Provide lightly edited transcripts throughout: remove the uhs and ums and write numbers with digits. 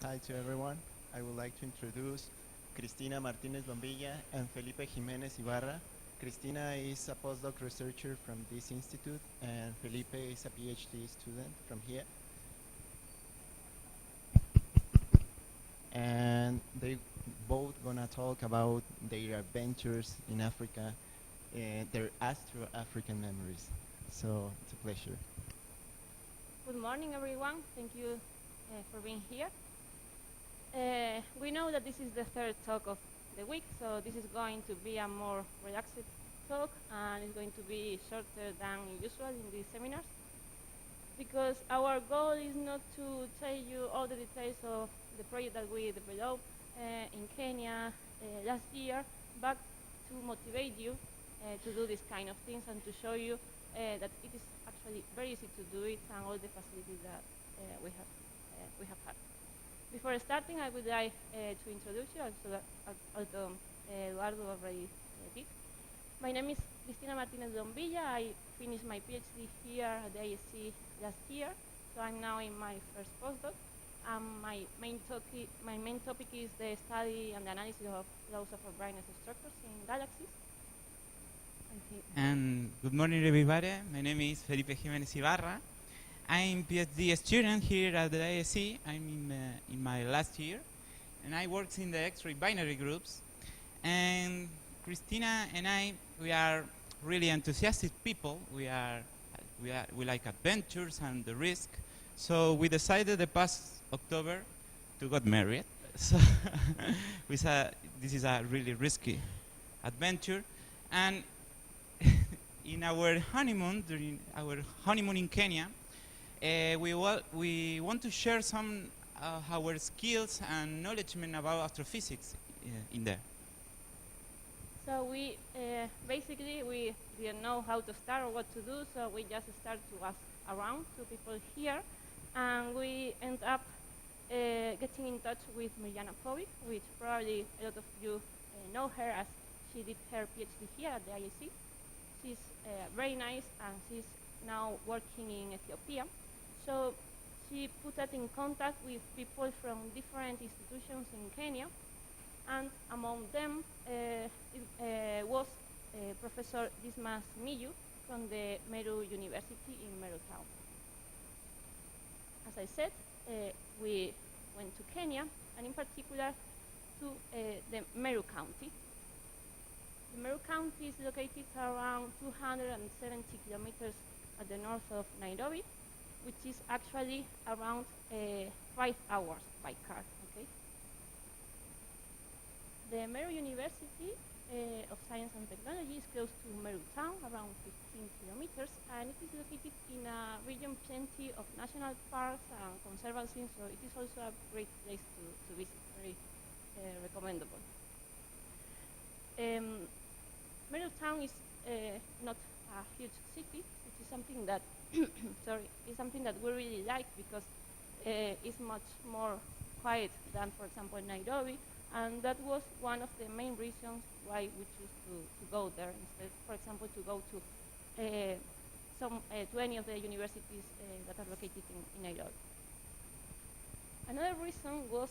Hi to everyone. I would like to introduce Cristina Martínez Lombilla and Felipe Jiménez Ibarra. Cristina is a postdoc researcher from this institute, and Felipe is a PhD student from here. And they both gonna talk about their adventures in Africa, their Astro-African memories. So it's a pleasure. Good morning, everyone. Thank you for being here. We know that this is the third talk of the week, so this is going to be a more relaxed talk, and it's going to be shorter than usual in these seminars, because our goal is not to tell you all the details of the project that we developed in Kenya last year, but to motivate you to do this kind of things and to show you that it is actually very easy to do it and all the facilities that we have had. Before starting, I would like to introduce you, although Eduardo already did. My name is Cristina Martínez Lombilla. I finished my PhD here at the ISC last year, so I'm now in my first postdoc. My main topic is the study and the analysis of laws of brightness structures in galaxies. And good morning, everybody. My name is Felipe Jiménez Ibarra. I'm PhD student here at the ISC. I'm in my last year, and I work in the X-ray binary groups. And Cristina and I, we are really enthusiastic people. We like adventures and the risk. So we decided the past October to get married. So we said this is a really risky adventure, and in our honeymoon, during our honeymoon in Kenya, we want to share some of our skills and knowledge about astrophysics in there. So we basically we didn't know how to start or what to do, so we just started to ask around to people here, and we end up getting in touch with Mirjana Povic, which probably a lot of you know her, as she did her PhD here at the ISC. She's very nice, and she's now working in Ethiopia. So she put us in contact with people from different institutions in Kenya, and among them was Professor Dismas Simiyu from the Meru University in Meru town. As I said, we went to Kenya, and in particular to the Meru County. The Meru County is located around 270 kilometers at the north of Nairobi, which is actually around 5 hours by car. Okay. The Meru University of Science and Technology is close to Meru town, around 15 kilometers, and it is located in a region plenty of national parks and conservancies, so it is also a great place to visit, very recommendable. Meru town is not a huge city, which is something that is something that we really like, because it's much more quiet than, for example, Nairobi, and that was one of the main reasons why we chose to go there instead, for example, to go to any of the universities that are located in Nairobi. Another reason was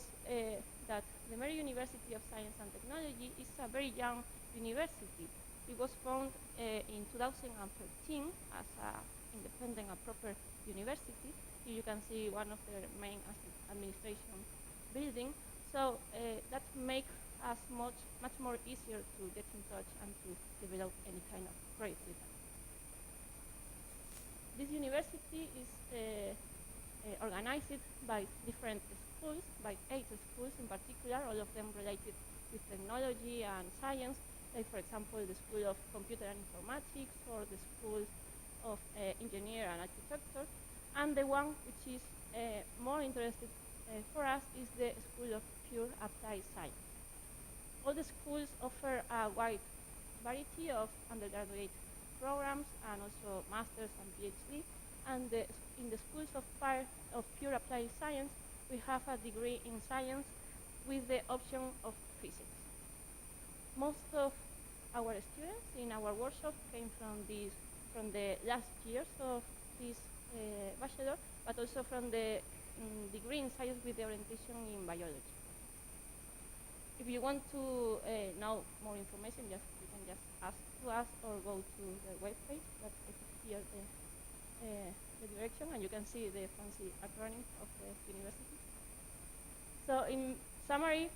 that the Meru University of Science and Technology is a very young university. It was founded in 2013 as an independent and proper university. Here you can see one of their main administration buildings. So that makes us much more easier to get in touch and to develop any kind of project with them. This university is organized by different schools, by 8 schools in particular, all of them related with technology and science, like, for example, the School of Computer and Informatics, or the School of Engineer and Architecture, and the one which is more interested for us is the School of Pure Applied Science. All the schools offer a wide variety of undergraduate programs and also masters and PhD, and in the schools of Pure Applied Science, we have a degree in science with the option of physics. Most of our students in our workshop came from the last years of this bachelor, but also from the degree in science with the orientation in biology. If you want to know more information, you can just ask to us or go to the webpage that I put here the direction, and you can see the fancy acronym of the university. So in summary,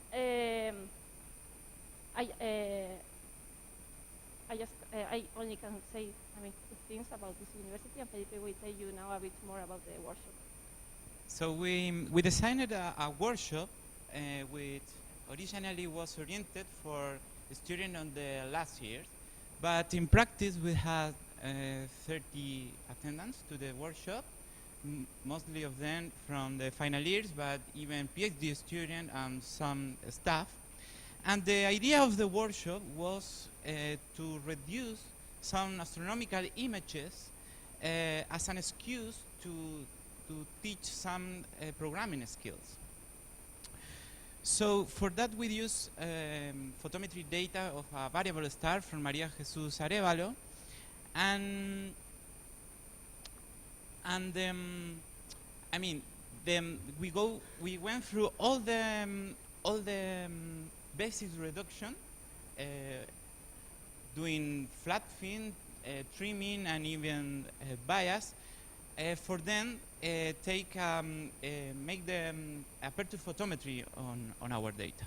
I only can say two things about this university, and Felipe will tell you now a bit more about the workshop. So we designed a workshop which originally was oriented for students on the last years, but in practice we had 30 attendants to the workshop, mostly of them from the final years, but even PhD students and some staff. And the idea of the workshop was to reduce some astronomical images as an excuse to teach some programming skills. So for that we use photometry data of a variable star from Maria Jesus Arevalo, and we went through all the basic reduction, doing flat fin, trimming, and even bias. For them, make the aperture photometry on our data.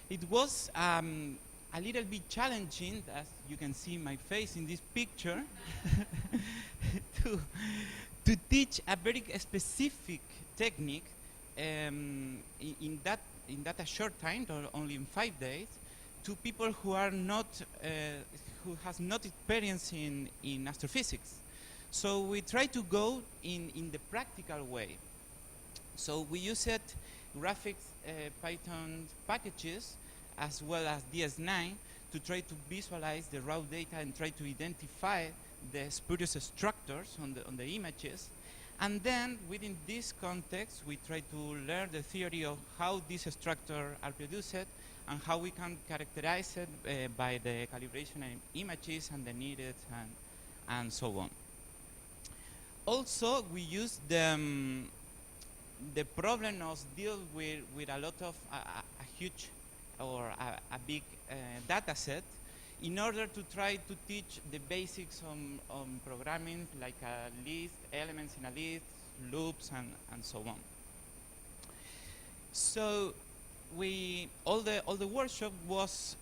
It was a little bit challenging, as you can see my face in this picture, to teach a very specific technique in that a short time, or only in 5 days, to people who are not who has not experience in astrophysics. So we try to go in the practical way. So we used graphics Python packages as well as DS9 to try to visualize the raw data and try to identify the spurious structures on the images. And then within this context, we try to learn the theory of how these structures are produced and how we can characterize it by the calibration of images and the needed and so on. Also, we use the problem of deal with a lot of a huge or a big data set in order to try to teach the basics on programming, like a list, elements in a list, loops, and so on. So all the workshop was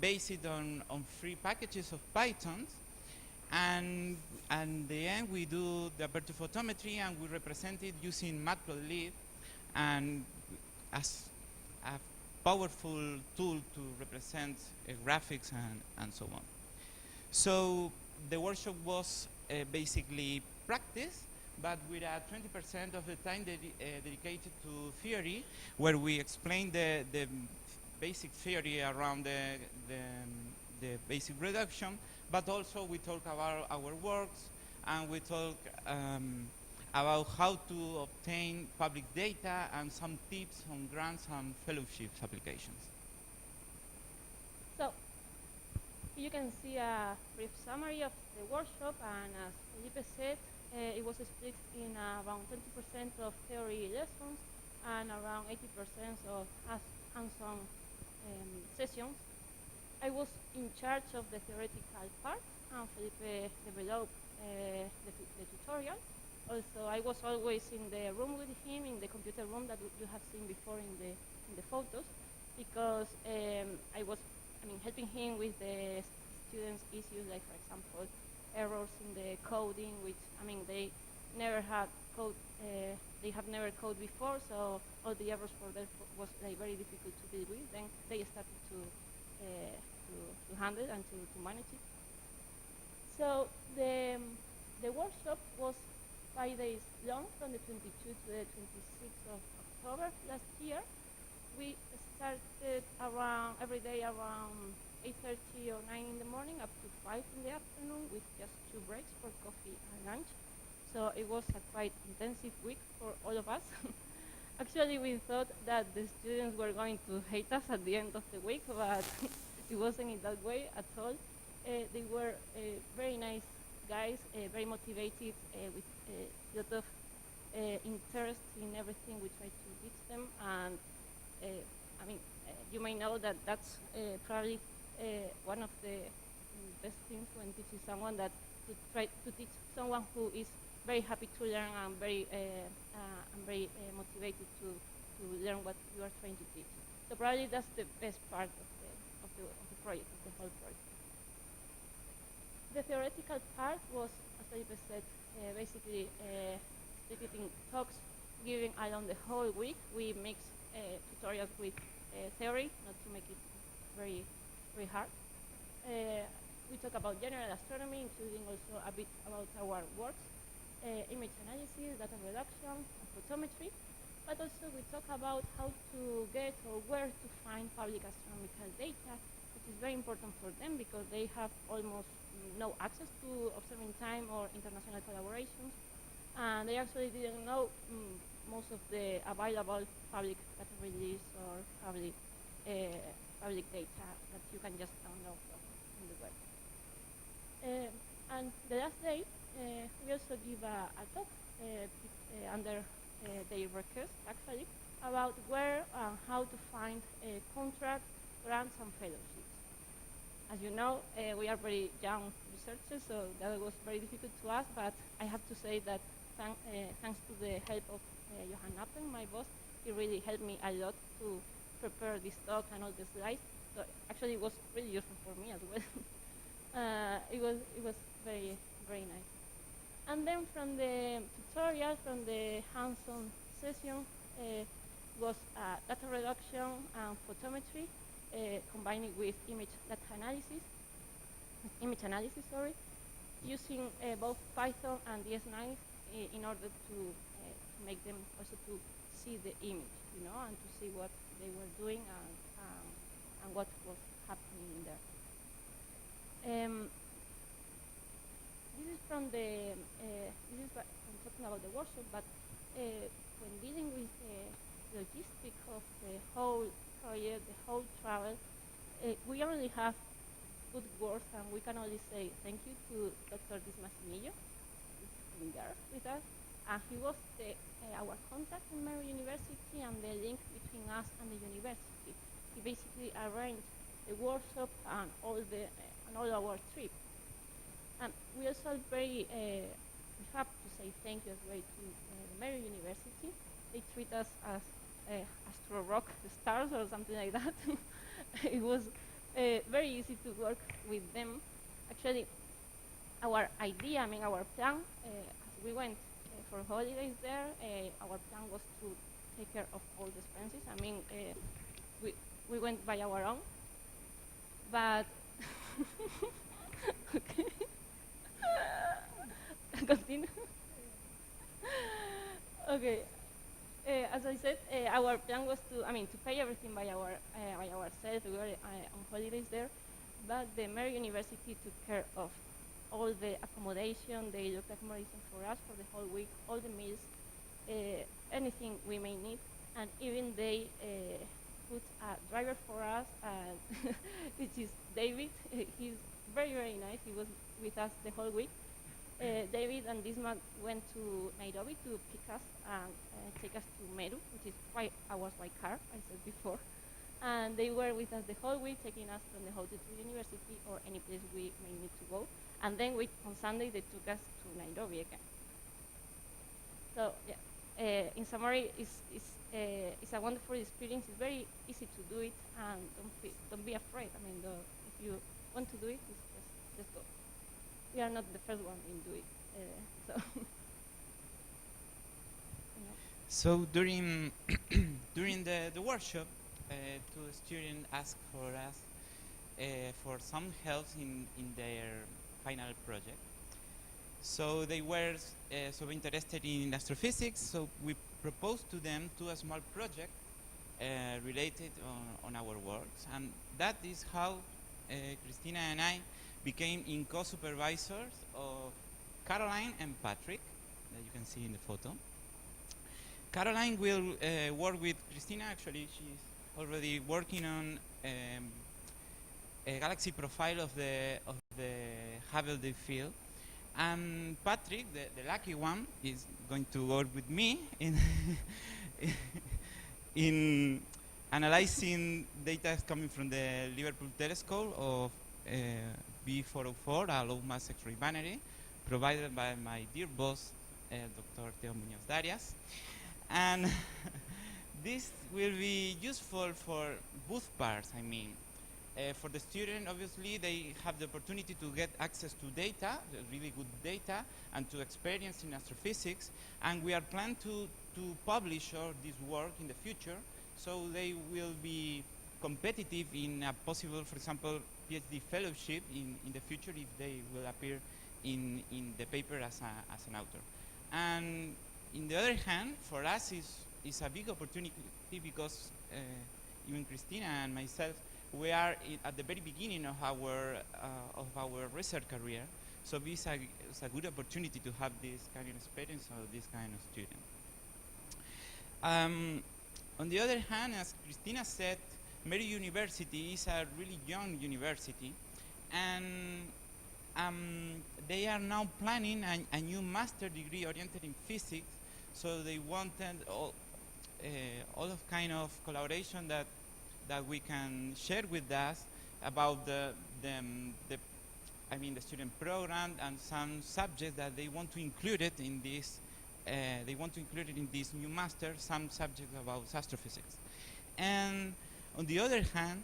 based on 3 packages of Python. And in the end, we do the aperture photometry, and we represent it using Matplotlib, and as a powerful tool to represent graphics and so on. So the workshop was basically practice, but with a 20% of the time dedicated to theory, where we explain the basic theory around the basic reduction. But also we talk about our works, and we talk about how to obtain public data and some tips on grants and fellowships applications. So you can see a brief summary of the workshop, and as Felipe said, it was split in around 20% of theory lessons and around 80% of hands-on sessions. I was in charge of the theoretical part, and Felipe developed the tutorial. Also, I was always in the room with him, in the computer room that you have seen before in the photos, because I was helping him with the students' issues, like, for example, errors in the coding, which they never had code. They have never coded before, so all the errors for them was very difficult to deal with. Then they started to handle and to manage it. So the workshop was 5 days long, from the 22nd to the 26th of October last year. We started every day around 8:30 or 9 in the morning up to 5 in the afternoon, with just 2 breaks for coffee and lunch. So it was a quite intensive week for all of us. Actually, we thought that the students were going to hate us at the end of the week, but it wasn't in that way at all. They were very nice guys, very motivated, with a lot of interest in everything we try to teach them. And I mean, you may know that that's probably one of the best things when teaching someone, that to try to teach someone who is very happy to learn and very motivated to learn what you are trying to teach. So probably that's the best part of the project, of the whole project. The theoretical part was, as Felipe said, basically split in talks given along the whole week. We mix tutorials with theory, not to make it very, very hard. We talk about general astronomy, including also a bit about our works, image analysis, data reduction, and photometry. But also we talk about how to get or where to find public astronomical data, which is very important for them because they have almost no access to observing time or international collaborations. And they actually didn't know most of the available public data release or public data that you can just download from the web. And the last day, we also give a talk under their request, actually, about where and how to find contracts, grants, and fellowships. As you know, we are very young researchers, so that was very difficult to us, but I have to say that thanks to the help of Johan Appen, my boss, he really helped me a lot to prepare this talk and all the slides. So actually it was really useful for me as well. It was very, very nice. And then from the tutorial, from the hands-on session, was data reduction and photometry, combining with image analysis, using both Python and DS9 in order to make them also to see the image, and to see what they were doing and what was happening in there. This is from the, I'm talking about the workshop, but when dealing with the logistics of the whole project, the whole travel, we only have good words, and we can only say thank you to Dr. Dismas Simiyu, who's there with us. And he was our contact in Meru University and the link between us and the university. He basically arranged the workshop and all our trip. And we also very we have to say thank you as well to the Meru University. They treat us as Astro Rock stars or something like that. It was very easy to work with them. Actually, our idea, our plan, as we went for holidays there, our plan was to take care of all the expenses. We went by our own, but okay. Continue. Okay. As I said, our plan was to pay everything by ourselves. We were on holidays there, but the Meru University took care of all the accommodation. They looked at accommodation for us for the whole week, all the meals, anything we may need, and even they put a driver for us, which is David. He's very, very nice. He was with us the whole week. David and Dismas went to Nairobi to pick us and take us to Meru, which is 5 hours by car, I said before. And they were with us the whole week, taking us from the hotel to the university or any place we may need to go. And then on Sunday, they took us to Nairobi again. So, yeah, in summary, it's a wonderful experience. It's very easy to do it, and don't be afraid. If you want to do it, just go. We are not the first one in doing it. So during the workshop, two students asked for us for some help in their final project. So they were so interested in astrophysics, so we proposed to them a small project related on our works, and that is how Cristina and I became in co-supervisors of Caroline and Patrick, that you can see in the photo. Caroline will work with Cristina. Actually, she's already working on a galaxy profile of the Hubble Deep Field, And Patrick, the lucky one, is going to work with me in in analyzing data coming from the Liverpool telescope of B404, a low mass X-ray binary, provided by my dear boss, Dr. Teo Muñoz Darias. And this will be useful for both parts, I mean. For the student, obviously, they have the opportunity to get access to data, really good data, and to experience in astrophysics. And we are planning to publish all this work in the future, so they will be competitive in a possible, for example, PhD fellowship in the future if they will appear in the paper as an author. And in the other hand, for us, is a big opportunity because even Cristina and myself, we are at the very beginning of our research career, so it's a good opportunity to have this kind of experience or this kind of student. On the other hand, as Cristina said, Meru University is a really young university, and they are now planning a new master degree oriented in physics, so they wanted all of kind of collaboration that we can share with us about the student program and some subjects that they want to include it in this. They want to include it in this new master, some subjects about astrophysics. And on the other hand,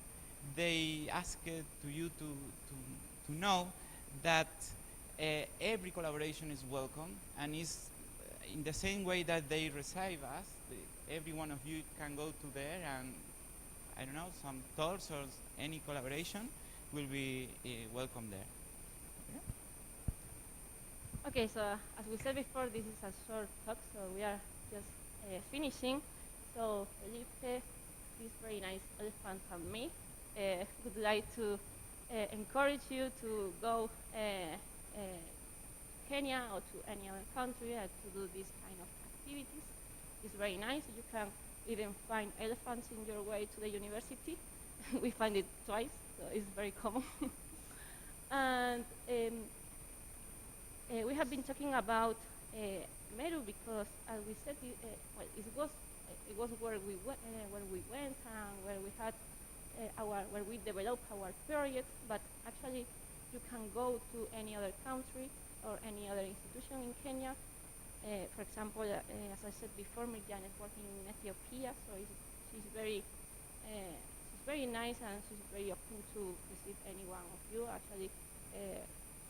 they asked to you to know that every collaboration is welcome, and is in the same way that they receive us. Every one of you can go to there and, I don't know, some talks or any collaboration will be welcome there. Yeah. Okay, so as we said before, this is a short talk, so we are just finishing. So Felipe, this very nice elephant, and me would like to encourage you to go Kenya or to any other country to do this kind of activities. It's very nice. You can even find elephants in your way to the university. We find it twice, so it's very common. And we have been talking about Meru because, as we said, it was where we went and where we had where we developed our project. But actually, you can go to any other country or any other institution in Kenya. For example, as I said before, Mirjana is working in Ethiopia, so she's very nice, and she's very open to receive any one of you. Actually,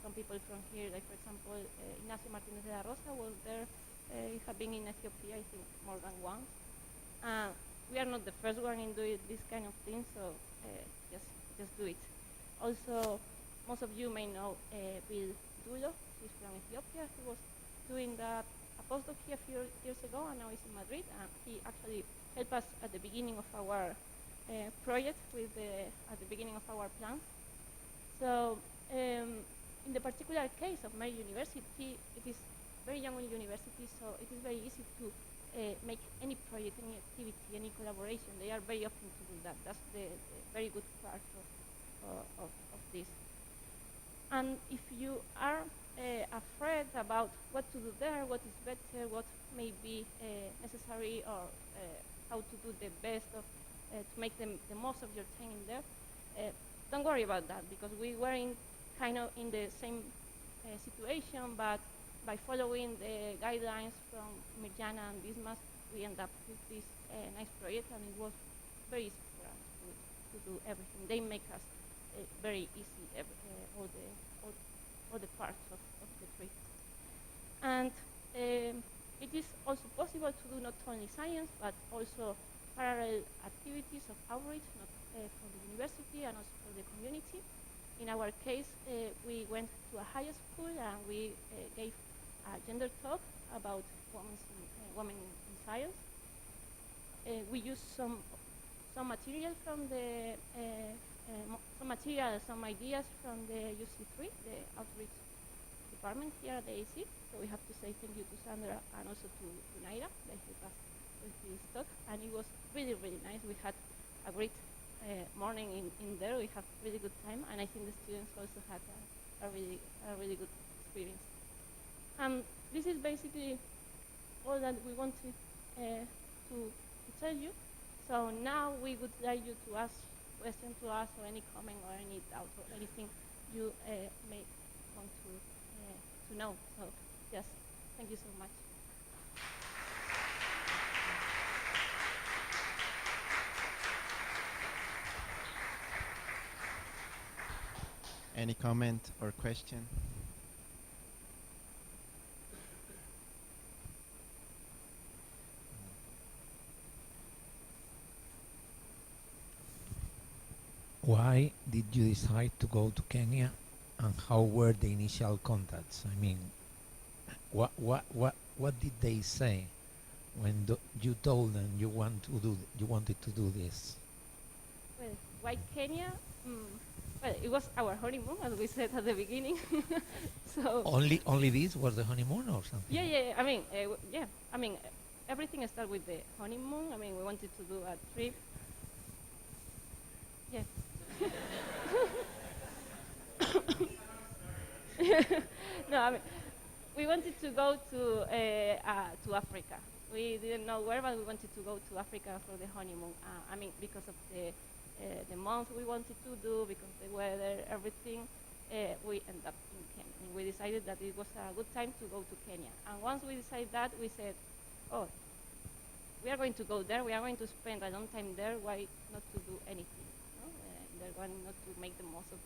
some people from here, like for example, Ignacio Martínez de la Rosa was there. He had been in Ethiopia, I think, more than once. We are not the first one in doing this kind of thing, so just do it. Also, most of you may know Bill Dulo. He's from Ethiopia. He was doing a postdoc here a few years ago, and now he's in Madrid. And he actually helped us at the beginning of our project, at the beginning of our plans. So, in the particular case of Meru University, it is very young university, so it is very easy to make any project, any activity, any collaboration. They are very open to do that. That's the very good part of this. And if you are afraid about what to do there, what is better, what may be necessary, or how to do the best of to make the most of your time in there, don't worry about that, because we were kind of in the same situation, but by following the guidelines from Mirjana and Dismas, we end up with this nice project, and it was very easy for us to do everything. They make us very easy, all the parts of the trip. And it is also possible to do not only science, but also parallel activities of outreach, not for the university and also for the community. In our case, we went to a high school and we gave a gender talk about women in science. We used some material from some ideas from the UC3, the outreach department here at the AC. So we have to say thank you to Sandra and also to Naira. They helped us with this talk, and it was really, really nice. We had a great morning in there. We had really good time, and I think the students also had a really good experience. And this is basically all that we wanted to tell you. So now we would like you to ask questions to us, or any comment or any doubt or anything you may want to know. So yes, thank you so much. Any comment or question? Why did you decide to go to Kenya, and how were the initial contacts? I mean, what did they say when you told them you wanted to do this? Well, why Kenya? Well, it was our honeymoon, as we said at the beginning. So Only this was the honeymoon or something? yeah. I mean, everything started with the honeymoon. I mean, we wanted to do a trip. Yeah. No, I mean, we wanted to go to Africa. We didn't know where, but we wanted to go to Africa for the honeymoon. I mean, because of the month we wanted to do, because the weather, everything, we ended up in Kenya. And we decided that it was a good time to go to Kenya. And once we decided that, we said, oh, we are going to go there. We are going to spend a long time there. Why not to do anything? No? They're going not to make the most of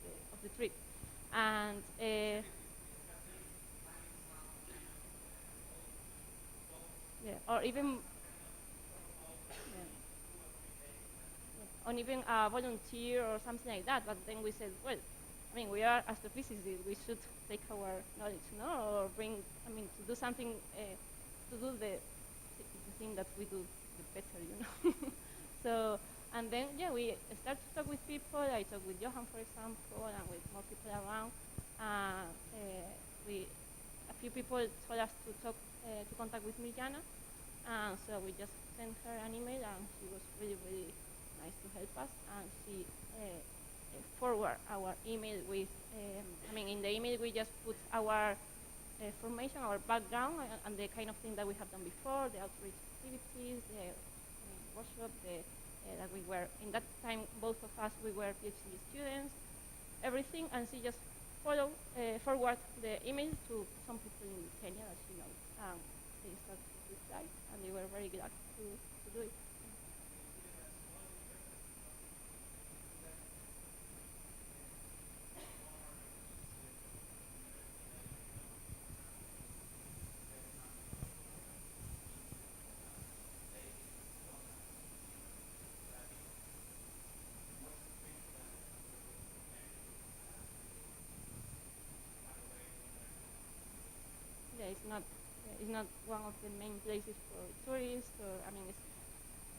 the trip. And or even on even a volunteer or something like that. But then we said, well, I mean, we are astrophysicists. We should take our knowledge, no, or bring, I mean, to do something, to do the thing that we do the better, you know. So, and then, yeah, we started to talk with people. I talked with Johan, for example, and with more people around. A few people told us to contact with Mirjana. So we just sent her an email, and she was really, really nice to help us. And she forwarded our email with, in the email we just put our formation, our background, and the kind of thing that we have done before, the outreach activities, the workshop, that we were, in that time, both of us, we were PhD students, everything, and she just forward the email to some people in Kenya that she knows. They started to reply, and they were very glad to do it. It's not one of the main places for tourists, or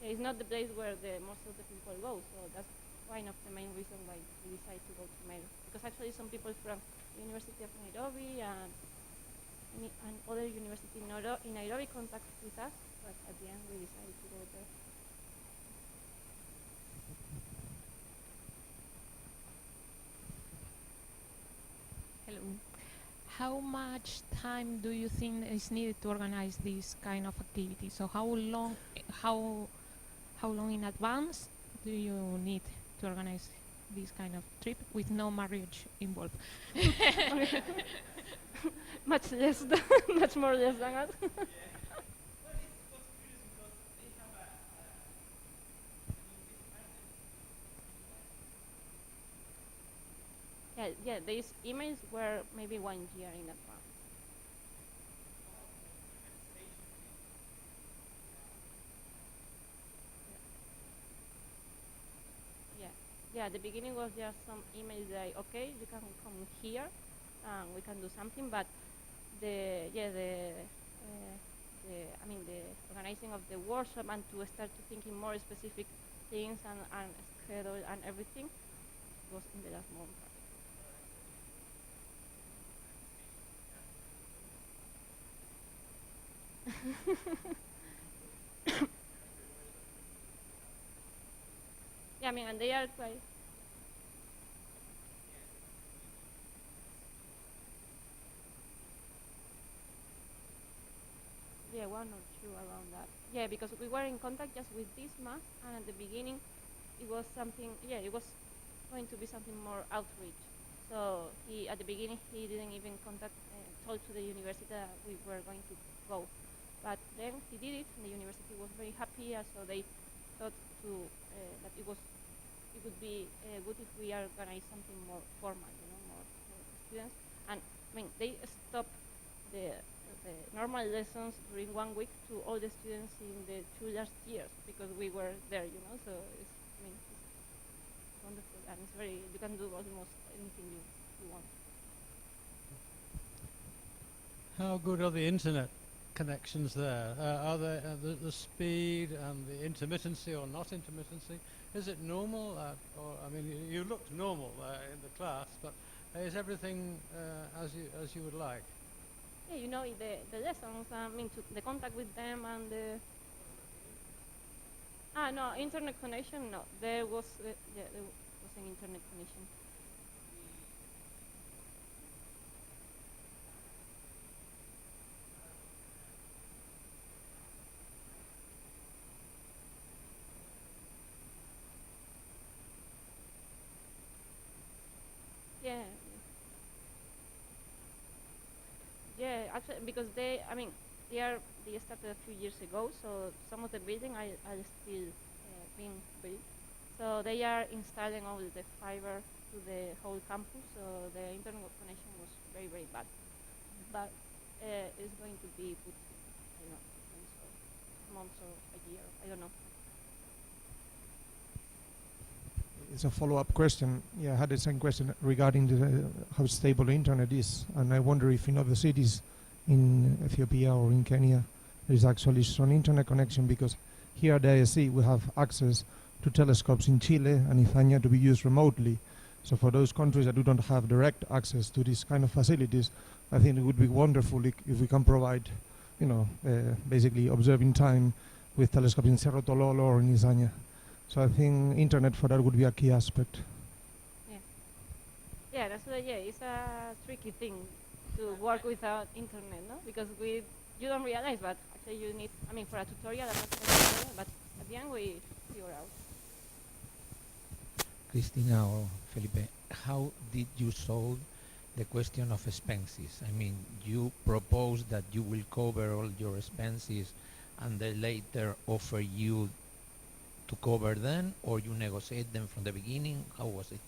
it's not the place where most of the people go. So that's one of the main reasons why we decided to go to Meru. Because actually some people from the University of Nairobi and other university in Nairobi contact with us, but at the end we decided to go there. Hello. How much time do you think is needed to organize this kind of activity? So how long in advance do you need to organize this kind of trip with no marriage involved? Much more less than us. Yeah, these emails were maybe 1 year in advance. Yeah, the beginning was just some emails like, okay, you can come here, we can do something, but the organizing of the workshop and to start to thinking more specific things and schedule and everything was in the last month. Yeah, and they are quite. one or two around that. Yeah, because we were in contact just with Dismas, and at the beginning, it was something. Yeah, it was going to be something more outreach. So at the beginning, he didn't even told to the university that we were going to go. But then he did it, and the university was very happy. So they thought that it would be good if we organize something more formal, more students. And I mean, they stopped the normal lessons during 1 week to all the students in the 2 last years because we were there, So it's wonderful, and it's you can do almost anything you want. How good are the internet connections there? Are the speed and the intermittency or not intermittency? Is it normal? You looked normal in the class, but is everything as you would like? Yeah, the lessons. The contact with them and the. No, internet connection. No, there was an internet connection. Yeah, actually, because they started a few years ago, so some of the building are still being built. So they are installing all the fiber to the whole campus, so the internet connection was very, very bad. But it's going to be put, months or a year, I don't know. It's a follow-up question. Yeah, I had the same question regarding how stable the internet is, and I wonder if in other cities in Ethiopia or in Kenya there is actually strong internet connection, because here at the ISC we have access to telescopes in Chile and Izaña to be used remotely. So for those countries that do not have direct access to these kind of facilities, I think it would be wonderful if we can provide, basically observing time with telescopes in Cerro Tololo or in Izaña. So I think internet for that would be a key aspect. Yeah, it's a tricky thing to work without internet, no? Because you don't realize, but actually you need, for a tutorial, but at the end we figure out. Cristina or Felipe, how did you solve the question of expenses? You propose that you will cover all your expenses and they later offer you to cover them, or you negotiate them from the beginning? How was it?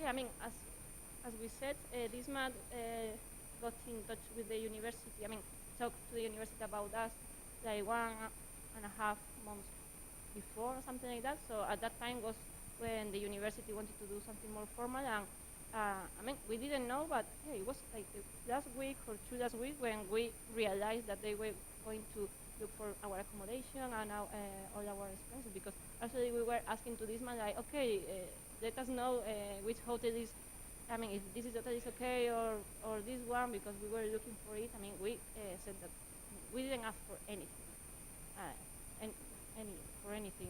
Yeah, as we said, Dismas got in touch with the university. Talked to the university about us like 1.5 months before or something like that. So at that time was when the university wanted to do something more formal, and we didn't know, but it was like last week or 2 last week when we realized that they were going to look for our accommodation and all our expenses, because actually we were asking to Dismas like, okay, let us know which hotel is, if this is hotel is okay or this one, because we were looking for it. We said that we didn't ask for anything, for anything.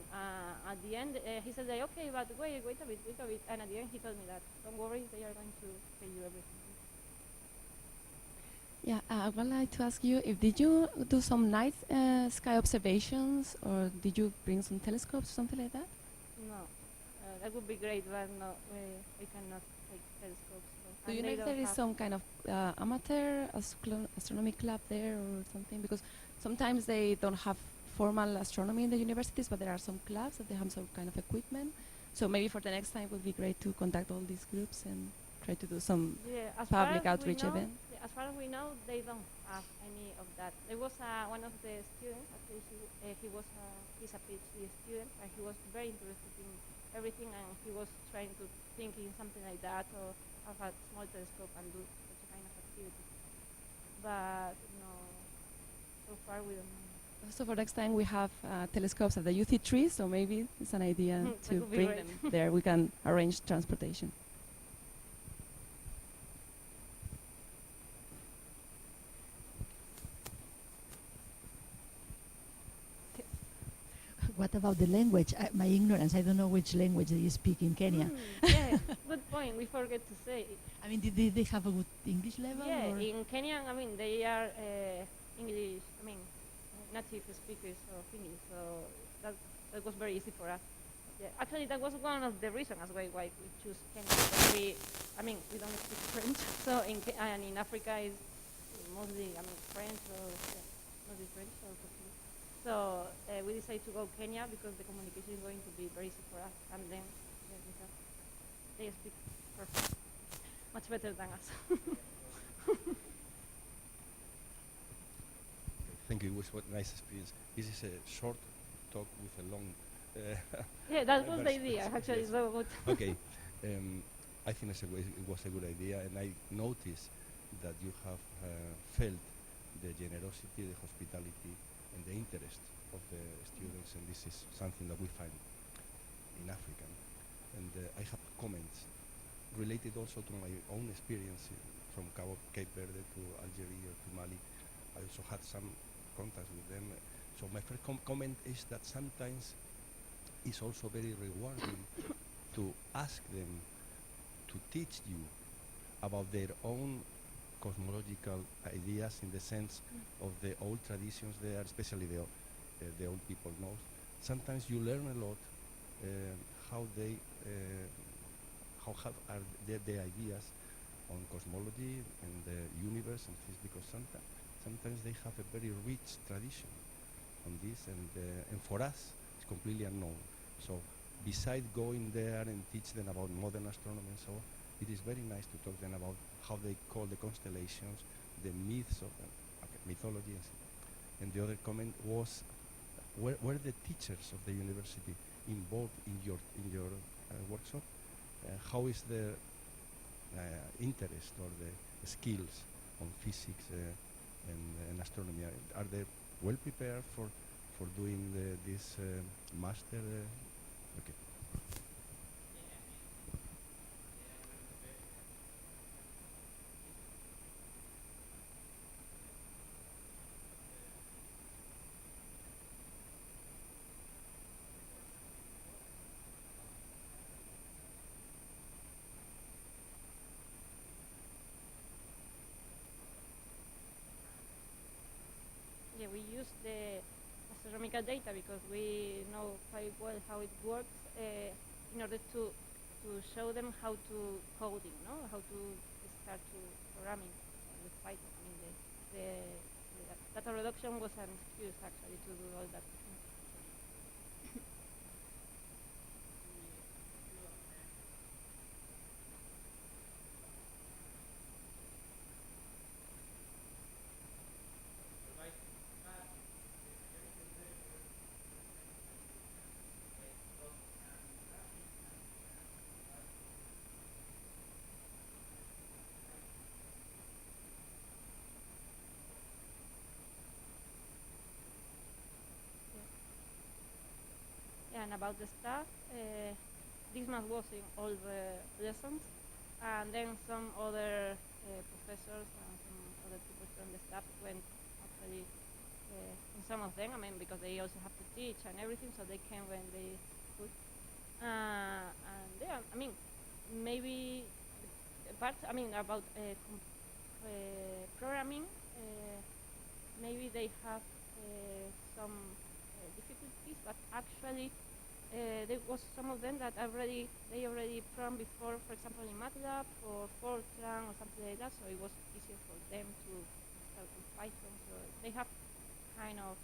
At the end, he said like, okay, but wait a bit, and at the end he told me that don't worry, they are going to pay you everything. Yeah, I would like to ask you, did you do some night sky observations, or did you bring some telescopes or something like that? No, that would be great, but no, we cannot take telescopes. Do you know if there is some kind of amateur astronomy club there or something? Because sometimes they don't have formal astronomy in the universities, but there are some clubs that they have some kind of equipment. So maybe for the next time it would be great to contact all these groups and try to do some public outreach event. As far as we know, they don't have any of that. There was one of the students, actually he's a PhD student, and he was very interested in everything, and he was trying to think in something like that, or have a small telescope and do such a kind of activity. But no, so far we don't know. So for next time we have telescopes at the UC3, so maybe it's an idea That to would be bring great. them there. We can arrange transportation. What about the language? My ignorance, I don't know which language they speak in Kenya. Yeah, good point. We forget to say. I mean, did they have a good English level? Yeah, or? in Kenya, I mean, they are English, I mean, native speakers of English, so that was very easy for us. Yeah, actually, that was one of the reasons as well why we choose Kenya. Because we don't speak French, so and in Africa is mostly, French or mostly French or Portuguese. So we decided to go Kenya because the communication is going to be very easy for us, and then they speak perfect, much better than us. Thank you. It was a nice experience. This is a short talk with a long. Yeah, that was the idea. Actually, yes. so good. Okay. I think it was a good idea, and I noticed that you have felt the generosity, the hospitality, and the interest of the students, and this is something that we find in Africa. And I have comments related also to my own experience from Cape Verde to Algeria to Mali. I also had some contacts with them. So my first comment is that sometimes it's also very rewarding to ask them to teach you about their own cosmological ideas in the sense of the old traditions there, especially the old people know. Sometimes you learn a lot how they are their ideas on cosmology and the universe and things, because sometimes they have a very rich tradition on this, and for us it's completely unknown. So besides going there and teach them about modern astronomy and so on, it is very nice to talk to them about how they call the constellations, the myths of mythology and so on. And the other comment was, were the teachers of the university involved in your workshop? How is the interest or the skills on physics and astronomy? Are they well prepared for doing this master? Okay. Yeah, we use the astronomical data because we know quite well how it works in order to show them how to coding, no? How to start to programming with Python. I mean, the data reduction was an excuse actually to do all that. And about the staff, Dismas was in all the lessons, and then some other professors and some other people from the staff went actually in some of them, I mean, because they also have to teach and everything, so they came when they could. And yeah, I mean, maybe part, I mean, about programming, maybe they have some difficulties, but actually there was some of them that they already programmed before, for example in MATLAB or Fortran or something like that, so it was easier for them to start with Python. So they have kind of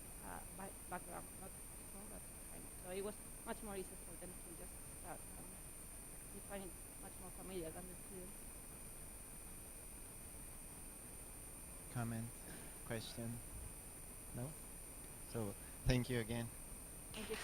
background, not strong, but kind of. So it was much more easier for them to just start, and we find it much more familiar than the students. Comment, question? No? So thank you again. Thank you.